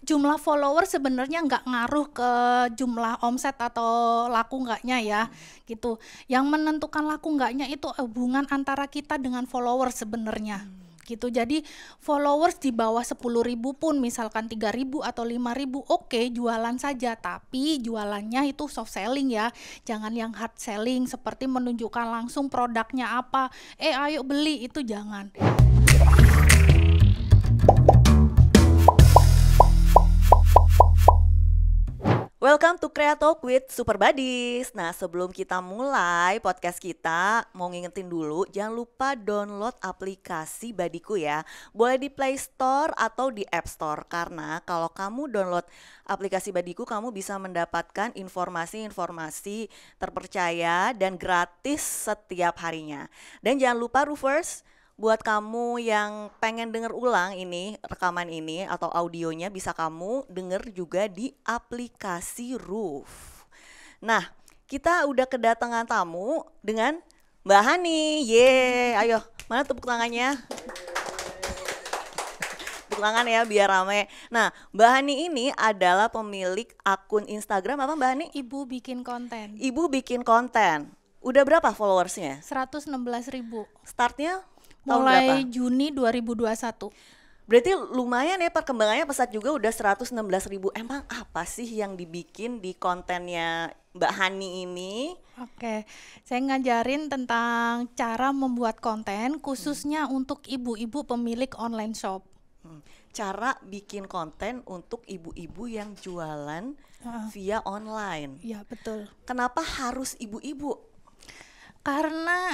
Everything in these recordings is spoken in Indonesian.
jumlah follower sebenarnya nggak ngaruh ke jumlah omset atau laku nggaknya ya, gitu. Yang menentukan laku nggaknya itu hubungan antara kita dengan follower sebenarnya. Gitu. Jadi followers di bawah 10.000 pun, misalkan 3.000 atau 5.000, oke, jualan saja, tapi jualannya itu soft selling ya, jangan yang hard selling seperti menunjukkan langsung produknya apa, ayo beli, itu jangan. Welcome to Creatalk with Super Buddies. Nah, sebelum kita mulai podcast kita, mau ngingetin dulu, jangan lupa download aplikasi Badiku ya. Boleh di Play Store atau di App Store. Karena kalau kamu download aplikasi Badiku, kamu bisa mendapatkan informasi-informasi terpercaya dan gratis setiap harinya. Dan jangan lupa Roofers, buat kamu yang pengen denger ulang ini, rekaman ini atau audionya, bisa kamu denger juga di aplikasi Roof. Nah, kita udah kedatangan tamu dengan Mbak Hani. Yeay, ayo, mana tepuk tangannya? Tepuk tangan ya biar rame. Nah, Mbak Hani ini adalah pemilik akun Instagram apa Mbak Hani? Ibu bikin konten. Ibu bikin konten. Udah berapa followersnya? 116.000. Startnya tahun mulai berapa? Juni 2021. Berarti lumayan ya, perkembangannya pesat juga, udah 116.000. Emang apa sih yang dibikin di kontennya Mbak Hani ini? Oke, saya ngajarin tentang cara membuat konten khususnya untuk ibu-ibu pemilik online shop. Cara bikin konten untuk ibu-ibu yang jualan via online. Iya, betul. Kenapa harus ibu-ibu? Karena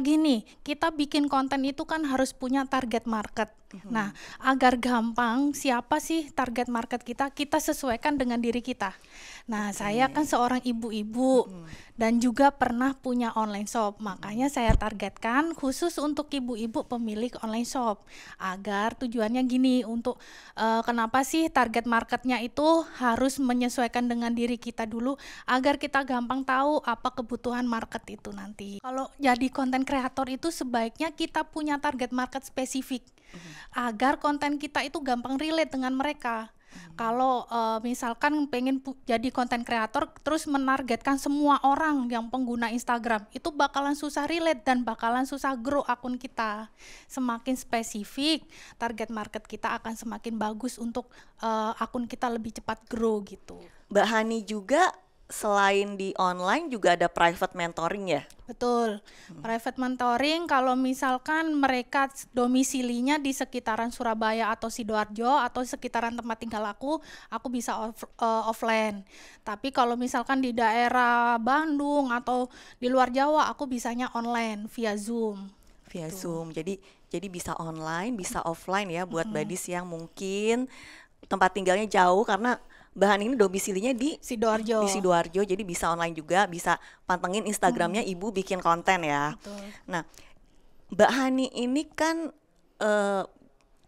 gini, kita bikin konten itu kan harus punya target market. Nah, agar gampang, siapa sih target market kita sesuaikan dengan diri kita. Nah, saya kan seorang ibu-ibu dan juga pernah punya online shop. Makanya saya targetkan khusus untuk ibu-ibu pemilik online shop. Agar tujuannya gini, untuk kenapa sih target marketnya itu harus menyesuaikan dengan diri kita dulu, agar kita gampang tahu apa kebutuhan market itu nanti. Kalau jadi konten kreator itu sebaiknya kita punya target market spesifik. Agar konten kita itu gampang relate dengan mereka. Kalau misalkan pengen jadi konten kreator terus menargetkan semua orang yang pengguna Instagram, itu bakalan susah relate dan bakalan susah grow akun kita. Semakin spesifik target market kita akan semakin bagus untuk akun kita lebih cepat grow gitu. Mbak Hani juga selain di online juga ada private mentoring ya? Betul, private mentoring kalau misalkan mereka domisilinya di sekitaran Surabaya atau Sidoarjo atau sekitaran tempat tinggal aku bisa offline. Tapi kalau misalkan di daerah Bandung atau di luar Jawa, aku bisanya online via Zoom. Via Zoom, jadi bisa online, bisa offline ya buat buddies yang mungkin tempat tinggalnya jauh, karena Mbak ini domisilinya di Sidoarjo, jadi bisa online juga, bisa pantengin Instagramnya ibu bikin konten ya. Betul. Nah, Mbak Hani ini kan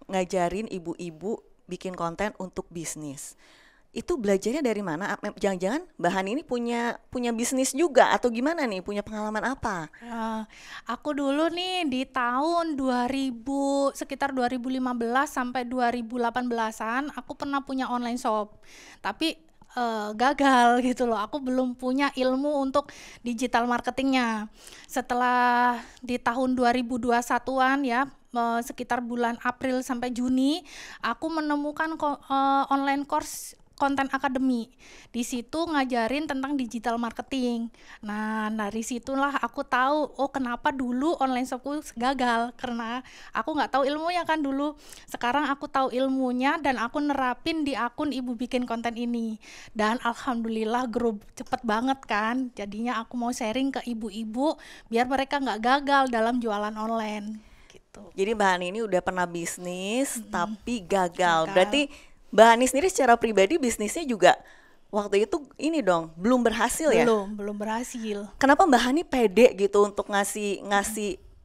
ngajarin ibu-ibu bikin konten untuk bisnis. Itu belajarnya dari mana? Jangan-jangan Mbak Hani ini punya bisnis juga atau gimana nih? Punya pengalaman apa? Aku dulu nih di tahun 2000, sekitar 2015 sampai 2018-an, aku pernah punya online shop. Tapi gagal gitu loh. Aku belum punya ilmu untuk digital marketingnya. Setelah di tahun 2021-an ya, sekitar bulan April sampai Juni, aku menemukan online course konten akademi. Di situ ngajarin tentang digital marketing. Nah, dari situlah aku tahu, oh kenapa dulu online shopku gagal, karena aku nggak tahu ilmunya kan dulu. Sekarang aku tahu ilmunya dan aku nerapin di akun ibu bikin konten ini. Dan alhamdulillah grow cepet banget kan. Jadinya aku mau sharing ke ibu-ibu biar mereka nggak gagal dalam jualan online. Gitu. Jadi Mbak Hani ini udah pernah bisnis tapi gagal. Berarti Mbak Hani sendiri secara pribadi bisnisnya juga waktu itu ini dong, belum berhasil ya? Belum berhasil. Kenapa Mbak Hani pede gitu untuk ngasih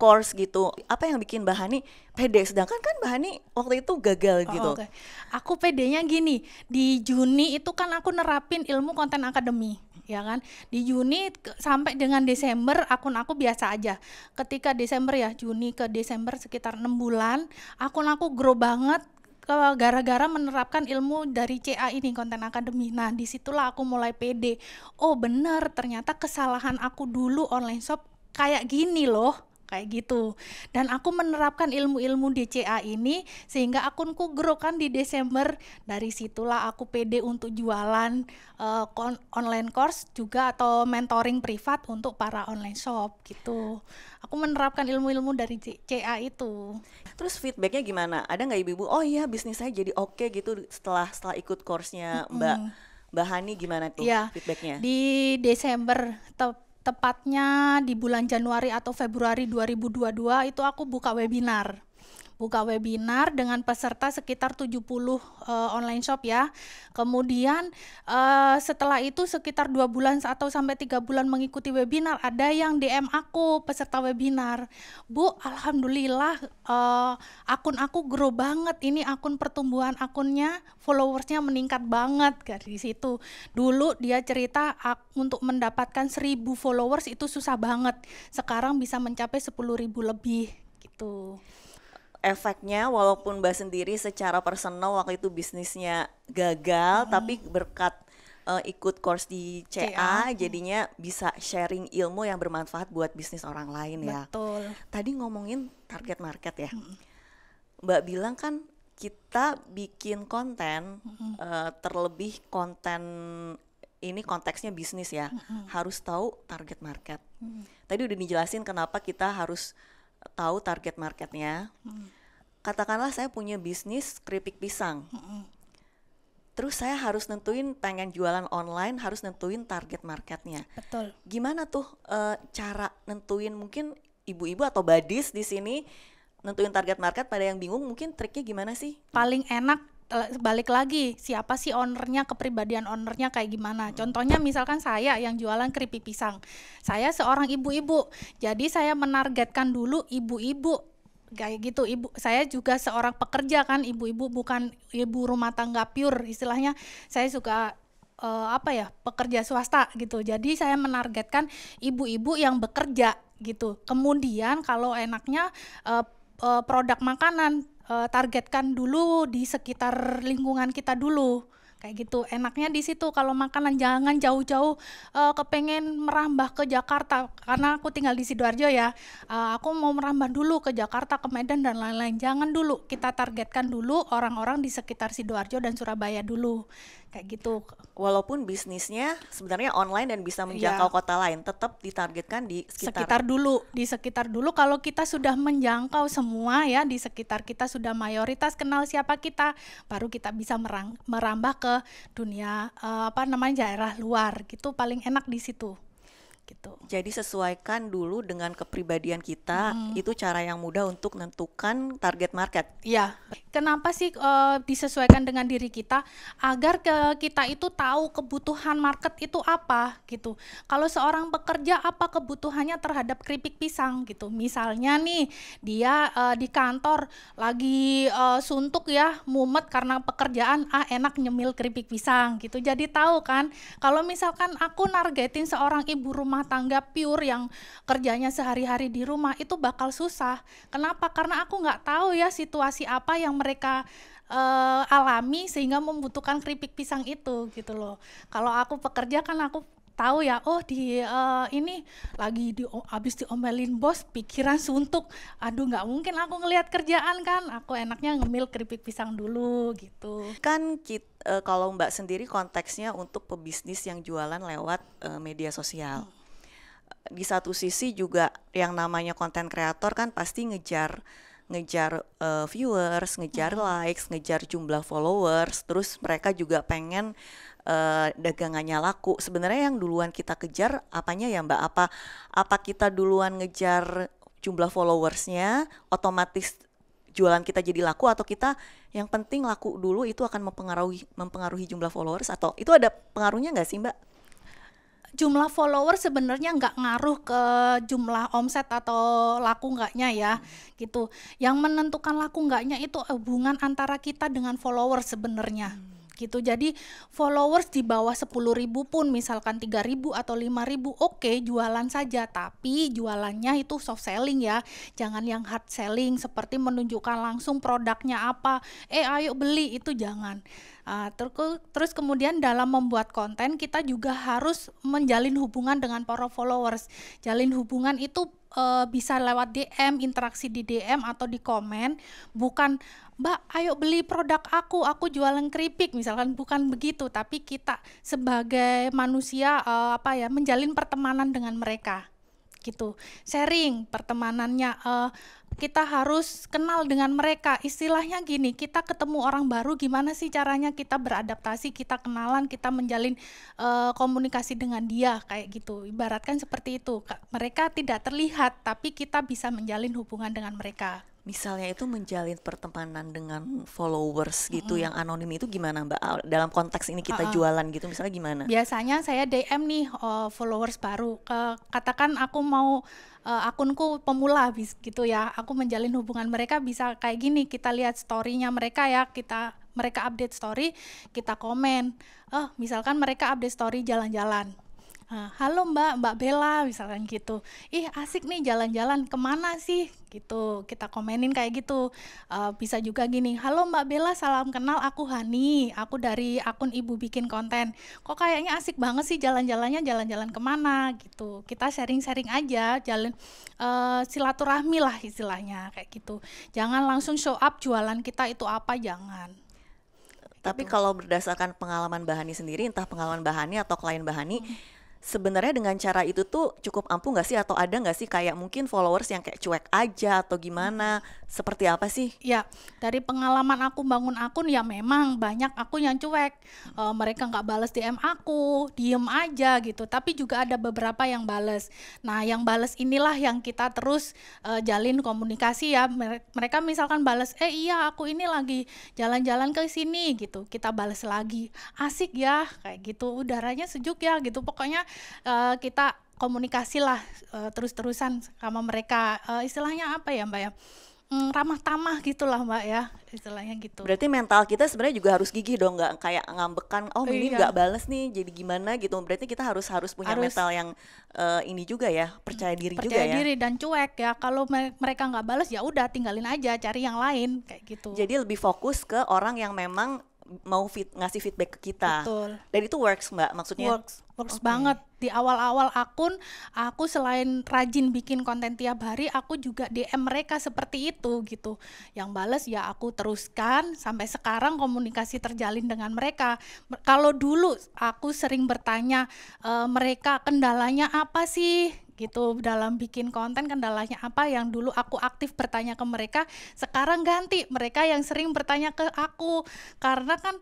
course gitu? Apa yang bikin Mbak Hani pede? Sedangkan kan Mbak Hani waktu itu gagal gitu. Okay. Aku pedenya gini, di Juni itu kan aku nerapin ilmu konten akademi. Ya kan, di Juni sampai dengan Desember akun aku biasa aja. Ketika Desember ya, Juni ke Desember sekitar 6 bulan, akun aku grow banget. gara-gara menerapkan ilmu dari CA ini, Content Academy. Nah, disitulah aku mulai pede. Oh bener, ternyata kesalahan aku dulu online shop kayak gini loh, kayak gitu. Dan aku menerapkan ilmu-ilmu DCA ini sehingga akunku grow kan di Desember. Dari situlah aku pede untuk jualan online course juga atau mentoring privat untuk para online shop gitu. Aku menerapkan ilmu-ilmu dari CA itu. Terus feedbacknya gimana? Ada nggak ibu-ibu? Oh iya, bisnis saya jadi oke gitu setelah ikut course-nya Mbak Hani, gimana tuh feedbacknya? Di Desember tepatnya di bulan Januari atau Februari 2022 itu aku buka webinar dengan peserta sekitar 70 online shop ya. Kemudian setelah itu sekitar 2 bulan atau sampai 3 bulan mengikuti webinar, ada yang DM aku peserta webinar, Bu, alhamdulillah akun aku grow banget, ini akun pertumbuhan akunnya, followersnya meningkat banget. Dari situ dulu dia cerita untuk mendapatkan 1000 followers itu susah banget, sekarang bisa mencapai 10.000 lebih gitu. Efeknya walaupun Mbak sendiri secara personal waktu itu bisnisnya gagal, tapi berkat ikut course di CA jadinya bisa sharing ilmu yang bermanfaat buat bisnis orang lain ya. Betul. Tadi ngomongin target market ya. Mbak bilang kan kita bikin konten, terlebih konten ini konteksnya bisnis ya, harus tahu target market. Tadi udah dijelasin kenapa kita harus tahu target marketnya. Katakanlah saya punya bisnis keripik pisang, terus saya harus nentuin pengen jualan online, harus nentuin target marketnya. Betul. Gimana tuh cara nentuin? Mungkin ibu-ibu atau badis di sini nentuin target market, pada yang bingung mungkin triknya gimana sih? Paling enak balik lagi siapa sih ownernya, kepribadian ownernya kayak gimana. Contohnya misalkan saya yang jualan keripik pisang, saya seorang ibu-ibu, jadi saya menargetkan dulu ibu-ibu kayak gitu. Saya juga seorang pekerja kan, ibu-ibu, bukan ibu rumah tangga pure istilahnya. Saya suka pekerja swasta gitu. Jadi saya menargetkan ibu-ibu yang bekerja gitu. Kemudian kalau enaknya produk makanan, targetkan dulu di sekitar lingkungan kita dulu. Kayak gitu, enaknya di situ. Kalau makanan jangan jauh-jauh kepengen merambah ke Jakarta, karena aku tinggal di Sidoarjo ya, aku mau merambah dulu ke Jakarta, ke Medan dan lain-lain. Jangan dulu, kita targetkan dulu orang-orang di sekitar Sidoarjo dan Surabaya dulu, kayak gitu. Walaupun bisnisnya sebenarnya online dan bisa menjangkau kota lain, tetap ditargetkan di sekitar dulu. Kalau kita sudah menjangkau semua ya, di sekitar kita sudah mayoritas kenal siapa kita, baru kita bisa merambah ke dunia daerah luar gitu. Paling enak di situ gitu. Jadi sesuaikan dulu dengan kepribadian kita, itu cara yang mudah untuk menentukan target market. Iya. Kenapa sih disesuaikan dengan diri kita? Agar kita itu tahu kebutuhan market itu apa gitu. Kalau seorang pekerja, apa kebutuhannya terhadap keripik pisang gitu. Misalnya nih dia di kantor lagi suntuk ya, mumet karena pekerjaan, enak nyemil keripik pisang gitu. Jadi tahu kan, kalau misalkan aku nargetin seorang ibu rumah tangga pure yang kerjanya sehari-hari di rumah, itu bakal susah. Kenapa? Karena aku nggak tahu ya situasi apa yang mereka alami sehingga membutuhkan keripik pisang itu gitu loh. Kalau aku pekerja kan aku tahu ya, ini lagi habis diomelin bos, pikiran suntuk, aduh nggak mungkin aku ngelihat kerjaan kan, aku enaknya ngemil keripik pisang dulu gitu. Kan kalau Mbak sendiri konteksnya untuk pebisnis yang jualan lewat media sosial. Di satu sisi juga yang namanya konten kreator kan pasti ngejar viewers, ngejar likes, ngejar jumlah followers, terus mereka juga pengen dagangannya laku. Sebenarnya yang duluan kita kejar apanya ya Mbak? Apa kita duluan ngejar jumlah followersnya, otomatis jualan kita jadi laku, atau kita yang penting laku dulu itu akan mempengaruhi jumlah followers, atau itu ada pengaruhnya nggak sih Mbak? Jumlah follower sebenarnya nggak ngaruh ke jumlah omset atau laku nggaknya ya gitu. Yang menentukan laku nggaknya itu hubungan antara kita dengan follower sebenarnya gitu. Jadi followers di bawah 10.000 pun, misalkan 3.000 atau 5.000, oke, jualan saja, tapi jualannya itu soft selling ya, jangan yang hard selling seperti menunjukkan langsung produknya apa, ayo beli, itu jangan. Terus kemudian dalam membuat konten kita juga harus menjalin hubungan dengan para followers. Jalin hubungan itu bisa lewat DM, interaksi di DM atau di komen, bukan Mbak ayo beli produk aku jualan keripik misalkan, bukan begitu, tapi kita sebagai manusia menjalin pertemanan dengan mereka gitu, sharing pertemanannya, kita harus kenal dengan mereka, istilahnya gini, kita ketemu orang baru gimana sih caranya kita beradaptasi, kita kenalan, kita menjalin komunikasi dengan dia, kayak gitu, ibaratkan seperti itu. Mereka tidak terlihat tapi kita bisa menjalin hubungan dengan mereka. Misalnya itu menjalin pertemanan dengan followers gitu yang anonim itu gimana Mbak? Dalam konteks ini kita jualan gitu misalnya gimana? Biasanya saya DM nih followers baru, katakan aku mau akunku pemula gitu ya, aku menjalin hubungan mereka bisa kayak gini, kita lihat story-nya mereka ya, mereka update story, kita komen, misalkan mereka update story jalan-jalan. Halo Mbak Bella misalkan gitu, ih asik nih jalan-jalan, kemana sih gitu, kita komenin kayak gitu. Bisa juga gini, halo Mbak Bella, salam kenal, aku Hani, aku dari akun Ibu Bikin Konten, kok kayaknya asik banget sih jalan-jalannya, jalan-jalan kemana gitu, kita sharing-sharing aja, silaturahmi lah istilahnya kayak gitu. Jangan langsung show up jualan kita itu apa, jangan. Tapi kalau berdasarkan pengalaman Mbak Hani sendiri, entah pengalaman Mbak Hani atau klien Mbak Hani, sebenarnya dengan cara itu tuh cukup ampuh nggak sih, atau ada nggak sih kayak mungkin followers yang kayak cuek aja atau gimana, seperti apa sih? Ya, dari pengalaman aku bangun akun ya memang banyak akun yang cuek, mereka nggak balas DM aku, diem aja gitu, tapi juga ada beberapa yang balas. Nah yang balas inilah yang kita terus jalin komunikasi ya, mereka misalkan balas, iya aku ini lagi jalan-jalan ke sini gitu, kita balas lagi, asik ya kayak gitu, udaranya sejuk ya gitu, pokoknya kita komunikasi lah terus-terusan sama mereka, istilahnya apa ya Mbak ya, ramah tamah gitulah Mbak ya, istilahnya gitu. Berarti mental kita sebenarnya juga harus gigih dong, nggak kayak ngambekan, ini nggak balas nih jadi gimana gitu. Berarti kita harus punya mental yang ini juga ya, percaya diri juga ya. Percaya diri dan cuek ya, kalau mereka nggak balas ya udah tinggalin aja, cari yang lain kayak gitu. Jadi lebih fokus ke orang yang memang mau ngasih feedback ke kita. Betul. Dan itu works Mbak, maksudnya? Works banget. Di awal-awal akun, aku selain rajin bikin konten tiap hari, aku juga DM mereka seperti itu gitu. Yang bales ya aku teruskan, sampai sekarang komunikasi terjalin dengan mereka. Kalau dulu aku sering bertanya, mereka kendalanya apa sih? Gitu, dalam bikin konten kendalanya apa, yang dulu aku aktif bertanya ke mereka, sekarang ganti mereka yang sering bertanya ke aku, karena kan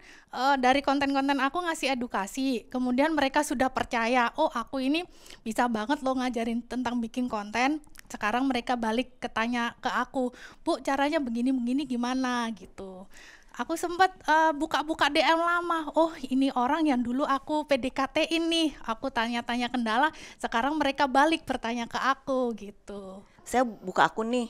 dari konten-konten aku ngasih edukasi, kemudian mereka sudah percaya, aku ini bisa banget loh ngajarin tentang bikin konten. Sekarang mereka balik tanya ke aku, Bu caranya begini-begini gimana gitu. Aku sempat buka-buka DM lama, ini orang yang dulu aku PDKT ini, aku tanya-tanya kendala, sekarang mereka balik bertanya ke aku gitu. Saya buka akun nih,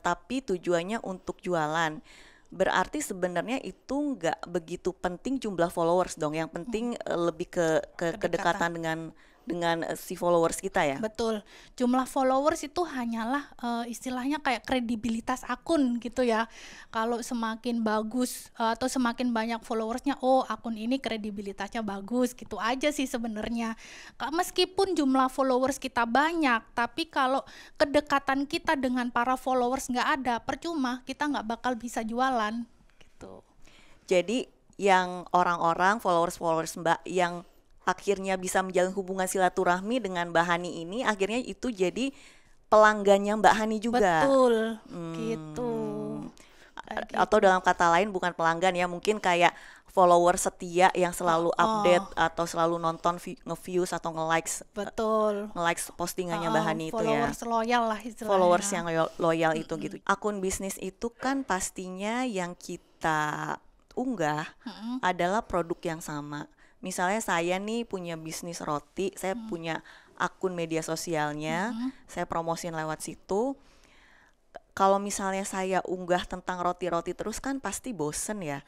tapi tujuannya untuk jualan. Berarti sebenarnya itu nggak begitu penting jumlah followers dong, yang penting lebih ke kedekatan dengan si followers kita ya. Betul, jumlah followers itu hanyalah istilahnya kayak kredibilitas akun gitu ya. Kalau semakin bagus atau semakin banyak followersnya, akun ini kredibilitasnya bagus, gitu aja sih sebenarnya. Meskipun jumlah followers kita banyak, tapi kalau kedekatan kita dengan para followers nggak ada, percuma, kita nggak bakal bisa jualan gitu. Jadi yang orang-orang followers Mbak yang akhirnya bisa menjalin hubungan silaturahmi dengan Mbak Hani ini, akhirnya itu jadi pelanggannya Mbak Hani juga. Betul, gitu. Atau dalam kata lain bukan pelanggan ya, mungkin kayak follower setia yang selalu update atau selalu nonton, nge-views atau nge-likes. Betul. Nge-likes postingannya Mbak Hani itu ya. Followers loyal lah istilahnya. Followers yang loyal itu gitu. Akun bisnis itu kan pastinya yang kita unggah adalah produk yang sama. Misalnya saya nih punya bisnis roti, saya punya akun media sosialnya, saya promosin lewat situ. kalau misalnya saya unggah tentang roti-roti terus kan pasti bosen ya.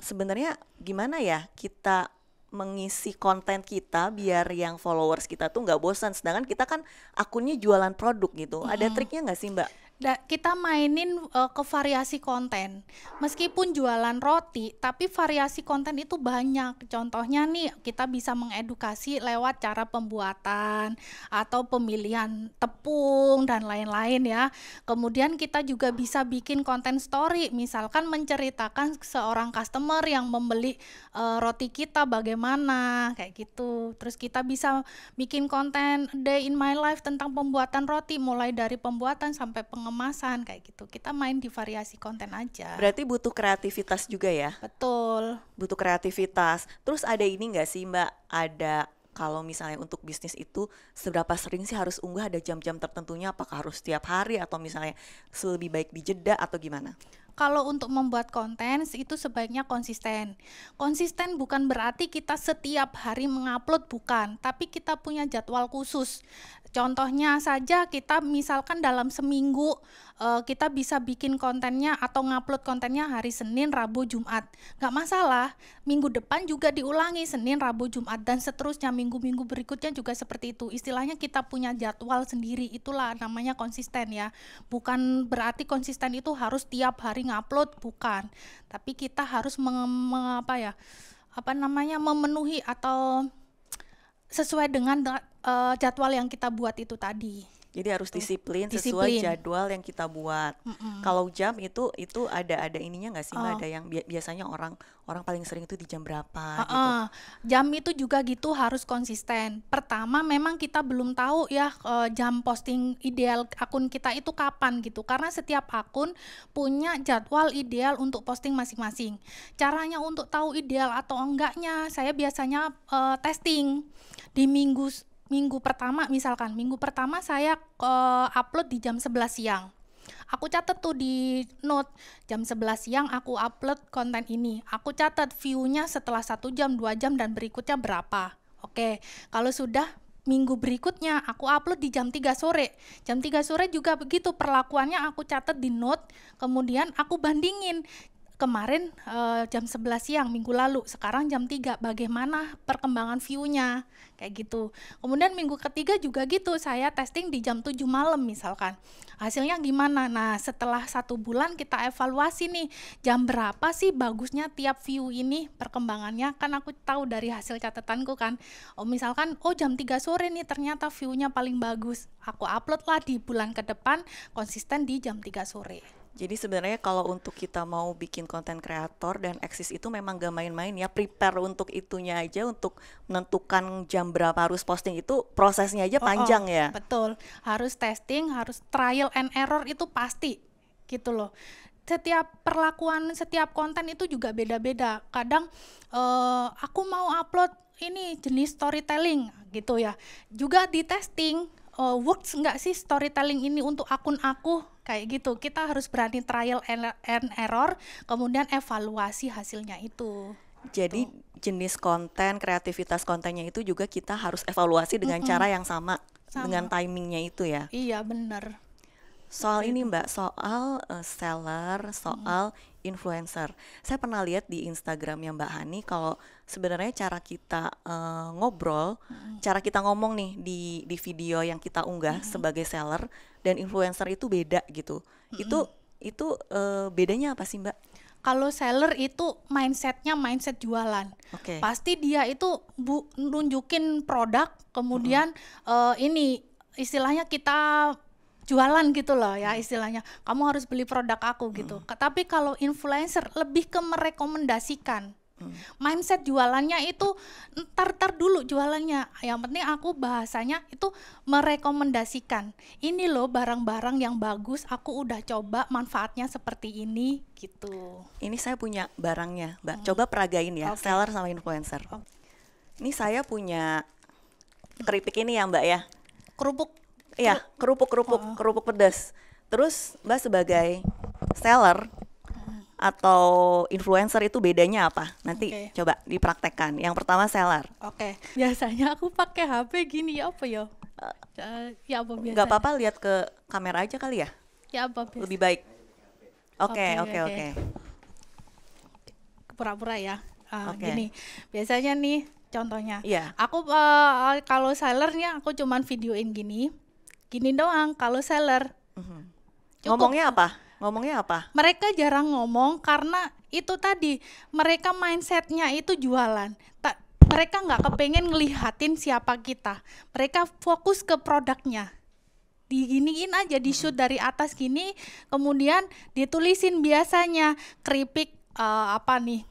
Sebenarnya gimana ya kita mengisi konten kita biar yang followers kita tuh nggak bosan, sedangkan kita kan akunnya jualan produk gitu. Ada triknya nggak sih Mbak? Kita mainin ke variasi konten. Meskipun jualan roti, tapi variasi konten itu banyak. Contohnya nih, kita bisa mengedukasi lewat cara pembuatan atau pemilihan tepung dan lain-lain ya. Kemudian kita juga bisa bikin konten story, misalkan menceritakan seorang customer yang membeli roti kita bagaimana, kayak gitu. Terus kita bisa bikin konten day in my life tentang pembuatan roti, mulai dari pembuatan sampai pengemasan, kayak gitu. Kita main di variasi konten aja. Berarti butuh kreativitas juga ya? Betul. Butuh kreativitas. Terus ada ini nggak sih Mbak? Ada kalau misalnya untuk bisnis itu seberapa sering sih harus unggah, ada jam-jam tertentunya? Apakah harus setiap hari atau misalnya lebih baik dijeda atau gimana? Kalau untuk membuat konten itu sebaiknya konsisten. Konsisten bukan berarti kita setiap hari mengupload, bukan, tapi kita punya jadwal khusus. Contohnya saja kita misalkan dalam seminggu kita bisa bikin kontennya atau ngupload kontennya hari Senin, Rabu, Jumat. Nggak masalah, minggu depan juga diulangi Senin, Rabu, Jumat dan seterusnya, minggu-minggu berikutnya juga seperti itu. Istilahnya kita punya jadwal sendiri, itulah namanya konsisten ya. Bukan berarti konsisten itu harus tiap hari ngupload, bukan. Tapi kita harus memenuhi atau sesuai dengan jadwal yang kita buat itu tadi. Jadi harus disiplin sesuai jadwal yang kita buat. Kalau jam itu ada ininya nggak sih Mbak? Ada yang biasanya orang paling sering itu di jam berapa gitu? Jam itu juga gitu harus konsisten. Pertama memang kita belum tahu ya jam posting ideal akun kita itu kapan gitu. Karena setiap akun punya jadwal ideal untuk posting masing-masing. Caranya untuk tahu ideal atau enggaknya, saya biasanya testing di minggu pertama, misalkan minggu pertama saya upload di jam 11 siang. Aku catat tuh di note, jam 11 siang aku upload konten ini. Aku catat view-nya setelah 1 jam, 2 jam, dan berikutnya berapa. Oke, kalau sudah minggu berikutnya aku upload di jam 3 sore. Jam 3 sore juga begitu perlakuannya, aku catat di note, kemudian aku bandingin. Kemarin jam 11 siang minggu lalu, sekarang jam 3, bagaimana perkembangan view-nya, kayak gitu. Kemudian minggu ketiga juga gitu, saya testing di jam 7 malam misalkan, hasilnya gimana. Nah setelah 1 bulan kita evaluasi nih, jam berapa sih bagusnya tiap view ini perkembangannya, kan aku tahu dari hasil catatanku kan. Misalkan jam 3 sore nih ternyata view-nya paling bagus, aku upload lah di bulan ke depan konsisten di jam 3 sore. Jadi sebenarnya kalau untuk kita mau bikin konten kreator dan eksis itu memang gak main-main ya, prepare untuk itunya aja, untuk menentukan jam berapa harus posting itu prosesnya aja panjang ya. Betul, harus testing, harus trial and error, itu pasti gitu loh. Setiap perlakuan, setiap konten itu juga beda-beda. Kadang aku mau upload ini jenis storytelling gitu ya, juga di testing, works nggak sih storytelling ini untuk akun aku, kayak gitu. Kita harus berani trial and error, kemudian evaluasi hasilnya itu. Jadi jenis konten, kreativitas kontennya itu juga kita harus evaluasi dengan cara yang sama, dengan timingnya itu ya. Iya benar. Soal ini Mbak, soal seller, soal influencer. Saya pernah lihat di Instagramnya Mbak Hani kalau sebenarnya cara kita ngobrol, cara kita ngomong nih di video yang kita unggah sebagai seller dan influencer itu beda gitu. Itu bedanya apa sih Mbak? Kalau seller itu mindsetnya mindset jualan. Pasti dia itu nunjukin produk, kemudian ini istilahnya kita jualan gitu loh ya, istilahnya kamu harus beli produk aku gitu. Tapi kalau influencer lebih ke merekomendasikan. Mindset jualannya itu ntar dulu jualannya, yang penting aku bahasanya itu merekomendasikan. Ini loh barang-barang yang bagus, aku udah coba manfaatnya seperti ini gitu. Ini saya punya barangnya Mbak, coba peragain ya, seller sama influencer. Ini saya punya keripik ini ya Mbak ya, iya, kerupuk pedas. Terus Mbak sebagai seller atau influencer itu bedanya apa? Nanti coba dipraktekkan. Yang pertama seller. Biasanya aku pakai HP gini, apa ya? Ya apa biasanya? Gak apa-apa, lihat ke kamera aja kali ya. Ya apa Bes? Lebih baik. Oke. Oke. Pura-pura ya. Oke. Gini, biasanya nih contohnya, Iya. aku kalau sellernya aku cuman videoin gini doang kalau seller. Cukup. Ngomongnya apa? Mereka jarang ngomong karena itu tadi, mereka mindsetnya itu jualan. Mereka nggak kepengen ngelihatin siapa kita. Mereka fokus ke produknya. Diginiin aja, di shoot dari atas gini, kemudian ditulisin biasanya keripik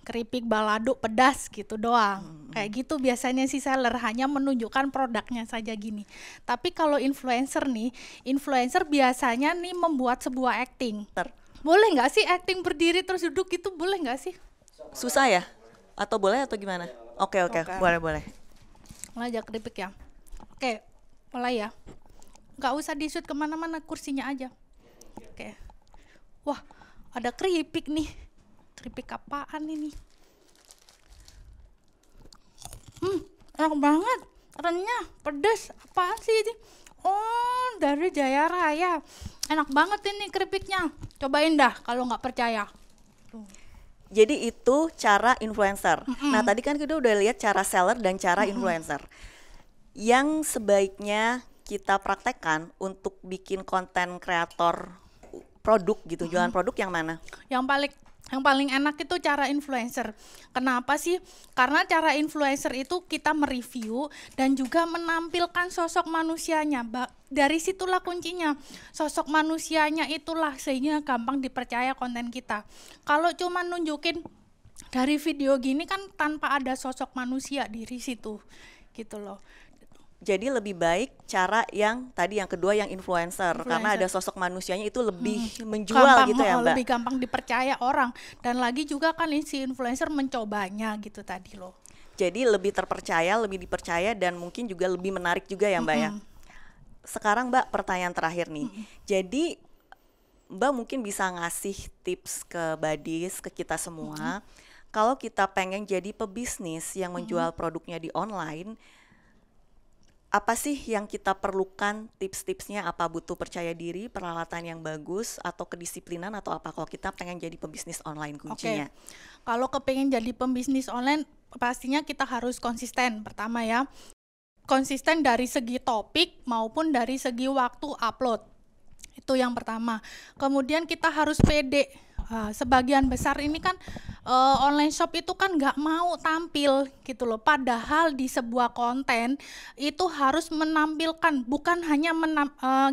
keripik balado pedas gitu doang. Kayak gitu biasanya si seller hanya menunjukkan produknya saja gini. Tapi kalau influencer biasanya nih membuat sebuah acting. Boleh nggak sih acting berdiri terus duduk gitu, boleh nggak sih? Susah ya? Atau boleh atau gimana? Oke. Boleh. Mulai aja keripik ya. Oke, mulai ya. Nggak usah di shoot kemana-mana, kursinya aja. Oke. Wah, ada keripik nih. Keripik apaan ini? Enak banget. Renyah, pedas. Apaan sih ini? Oh, dari Jaya Raya. Enak banget ini keripiknya. Cobain dah kalau nggak percaya. Jadi itu cara influencer. Nah, tadi kan kita udah lihat cara seller dan cara influencer. Yang sebaiknya kita praktekkan untuk bikin konten kreator produk gitu, jualan produk yang mana? Yang paling enak itu cara influencer. Kenapa sih? Karena cara influencer itu kita mereview dan juga menampilkan sosok manusianya. Dari situlah kuncinya. Sosok manusianya itulah sehingga gampang dipercaya konten kita. Kalau cuma nunjukin dari video gini kan tanpa ada sosok manusia di situ. Gitu loh. Jadi lebih baik cara yang tadi yang kedua yang influencer. Karena ada sosok manusianya itu lebih menjual gampang, gitu ya Mbak. Lebih gampang dipercaya orang, dan lagi juga kan si influencer mencobanya gitu tadi loh. Jadi lebih terpercaya, lebih dipercaya dan mungkin juga lebih menarik juga ya Mbak ya. Sekarang Mbak pertanyaan terakhir nih. Jadi Mbak mungkin bisa ngasih tips ke Badis, ke kita semua. Kalau kita pengen jadi pebisnis yang menjual produknya di online, apa sih yang kita perlukan, tips-tipsnya? Apa butuh percaya diri, peralatan yang bagus, atau kedisiplinan, atau apa kalau kita pengen jadi pebisnis online kuncinya? Kalau kepengen jadi pebisnis online, pastinya kita harus konsisten pertama ya. Konsisten dari segi topik maupun dari segi waktu upload. Itu yang pertama. Kemudian kita harus pede. Sebagian besar ini kan online shop itu kan nggak mau tampil gitu loh, padahal di sebuah konten itu harus menampilkan, bukan hanya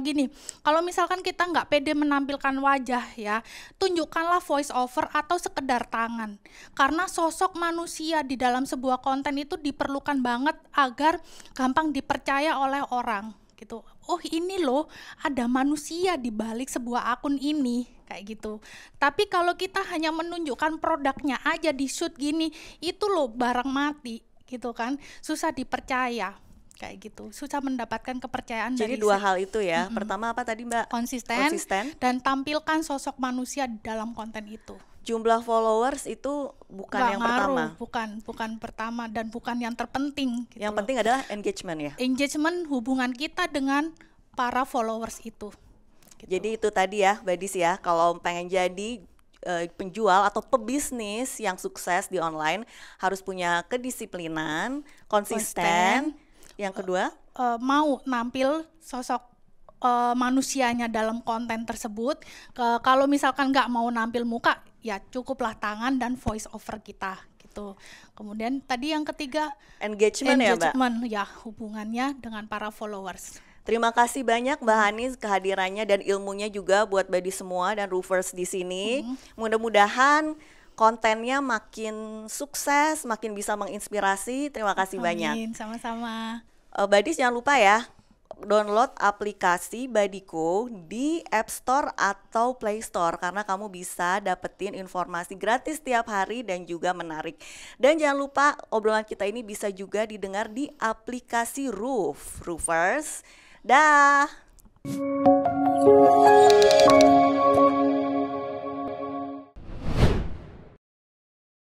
gini, kalau misalkan kita nggak pede menampilkan wajah ya, tunjukkanlah voice over atau sekedar tangan, karena sosok manusia di dalam sebuah konten itu diperlukan banget agar gampang dipercaya oleh orang gitu. Oh ini loh, ada manusia di balik sebuah akun ini, kayak gitu. Tapi kalau kita hanya menunjukkan produknya aja di shoot gini, itu loh barang mati gitu kan, susah dipercaya kayak gitu, susah mendapatkan kepercayaan. Jadi dua hal itu ya. Pertama apa tadi Mbak? Konsisten dan tampilkan sosok manusia di dalam konten itu. Jumlah followers itu bukan yang pertama. Bukan pertama dan bukan yang terpenting gitu. Yang penting adalah engagement ya. Engagement, hubungan kita dengan para followers itu. Gitu. Jadi itu tadi ya Badis ya, kalau pengen jadi penjual atau pebisnis yang sukses di online harus punya kedisiplinan, konsisten. Yang kedua, mau nampil sosok manusianya dalam konten tersebut. Kalau misalkan nggak mau nampil muka, ya cukuplah tangan dan voice over kita gitu. Kemudian tadi yang ketiga, engagement ya Mbak? Ya, hubungannya dengan para followers. Terima kasih banyak Mbak Hani kehadirannya dan ilmunya juga buat Badis semua dan roofers di sini. Mudah-mudahan kontennya makin sukses, makin bisa menginspirasi. Terima kasih banyak. Sama-sama. Badis jangan lupa ya, download aplikasi Badiko di App Store atau Play Store karena kamu bisa dapetin informasi gratis tiap hari dan juga menarik. Dan jangan lupa obrolan kita ini bisa juga didengar di aplikasi Roofers. Dah.